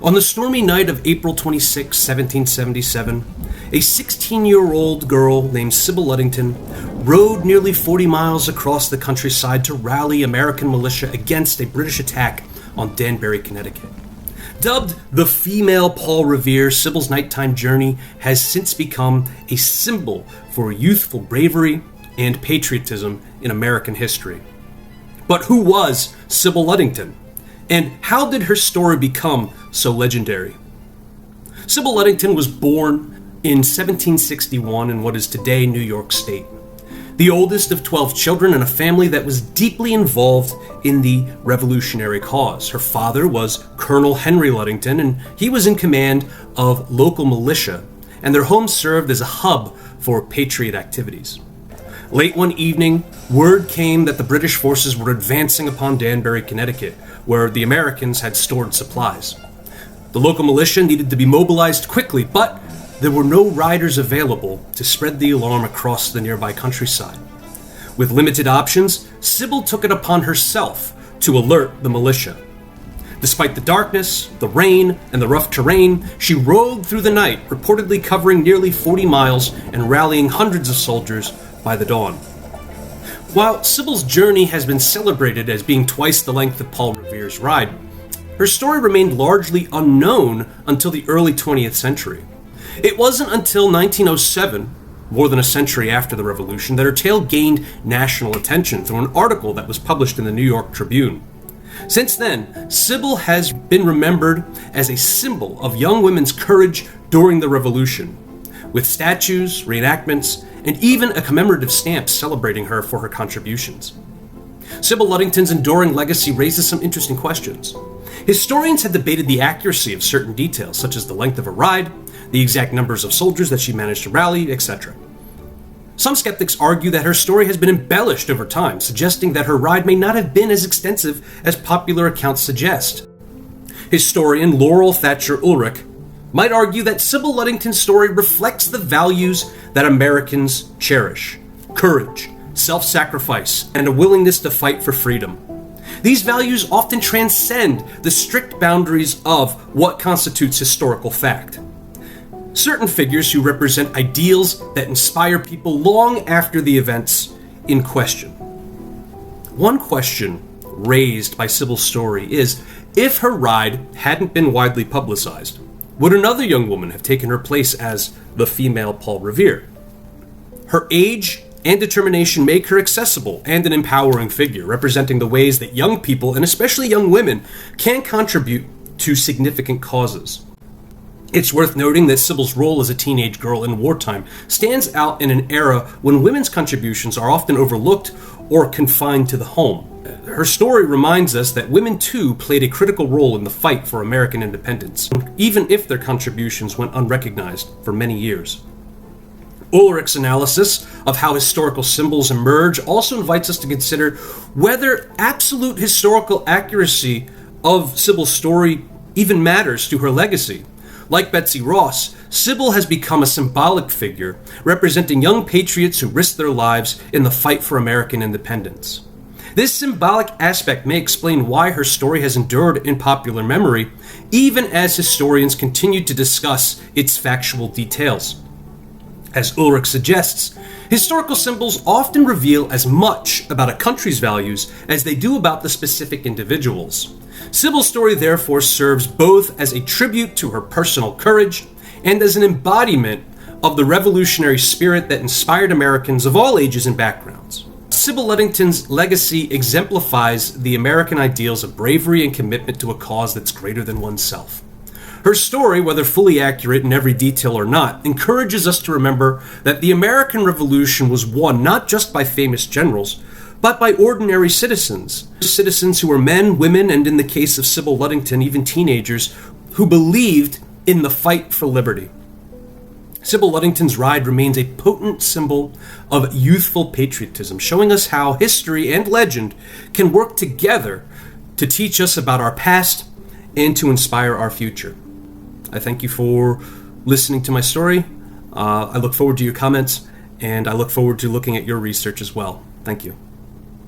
On the stormy night of April 26, 1777, a 16-year-old girl named Sybil Ludington rode nearly 40 miles across the countryside to rally American militia against a British attack on Danbury, Connecticut. Dubbed the female Paul Revere, Sybil's nighttime journey has since become a symbol for youthful bravery and patriotism in American history. But who was Sybil Ludington? And how did her story become so legendary? Sybil Ludington was born in 1761 in what is today New York State, the oldest of 12 children in a family that was deeply involved in the Revolutionary cause. Her father was Colonel Henry Ludington, and he was in command of local militia, and their home served as a hub for Patriot activities. Late one evening, word came that the British forces were advancing upon Danbury, Connecticut, where the Americans had stored supplies. The local militia needed to be mobilized quickly, but there were no riders available to spread the alarm across the nearby countryside. With limited options, Sybil took it upon herself to alert the militia. Despite the darkness, the rain, and the rough terrain, she rode through the night, reportedly covering nearly 40 miles and rallying hundreds of soldiers by the dawn. While Sybil's journey has been celebrated as being twice the length of Paul Revere's ride, her story remained largely unknown until the early 20th century. It wasn't until 1907, more than a century after the Revolution, that her tale gained national attention through an article that was published in the New York Tribune. Since then, Sybil has been remembered as a symbol of young women's courage during the Revolution, with statues, reenactments, and even a commemorative stamp celebrating her for her contributions. Sybil Ludington's enduring legacy raises some interesting questions. Historians have debated the accuracy of certain details, such as the length of her ride, the exact numbers of soldiers that she managed to rally, etc. Some skeptics argue that her story has been embellished over time, suggesting that her ride may not have been as extensive as popular accounts suggest. Historian Laurel Thatcher Ulrich might argue that Sybil Ludington's story reflects the values that Americans cherish: courage, self-sacrifice, and a willingness to fight for freedom. These values often transcend the strict boundaries of what constitutes historical fact. Certain figures who represent ideals that inspire people long after the events in question. One question raised by Sybil's story is, if her ride hadn't been widely publicized, would another young woman have taken her place as the female Paul Revere? Her age and determination make her accessible and an empowering figure, representing the ways that young people, and especially young women, can contribute to significant causes. It's worth noting that Sybil's role as a teenage girl in wartime stands out in an era when women's contributions are often overlooked or confined to the home. Her story reminds us that women too played a critical role in the fight for American independence, even if their contributions went unrecognized for many years. Ulrich's analysis of how historical symbols emerge also invites us to consider whether absolute historical accuracy of Sybil's story even matters to her legacy. Like Betsy Ross, Sybil has become a symbolic figure representing young patriots who risked their lives in the fight for American independence. This symbolic aspect may explain why her story has endured in popular memory, even as historians continue to discuss its factual details. As Ulrich suggests, historical symbols often reveal as much about a country's values as they do about the specific individuals. Sybil's story therefore serves both as a tribute to her personal courage and as an embodiment of the revolutionary spirit that inspired Americans of all ages and backgrounds. Sybil Ludington's legacy exemplifies the American ideals of bravery and commitment to a cause that's greater than oneself. Her story, whether fully accurate in every detail or not, encourages us to remember that the American Revolution was won not just by famous generals, but by ordinary citizens. Citizens who were men, women, and in the case of Sybil Ludington, even teenagers, who believed in the fight for liberty. Sybil Ludington's ride remains a potent symbol of youthful patriotism, showing us how history and legend can work together to teach us about our past and to inspire our future. I thank you for listening to my story. I look forward to your comments, and I look forward to looking at your research as well. Thank you.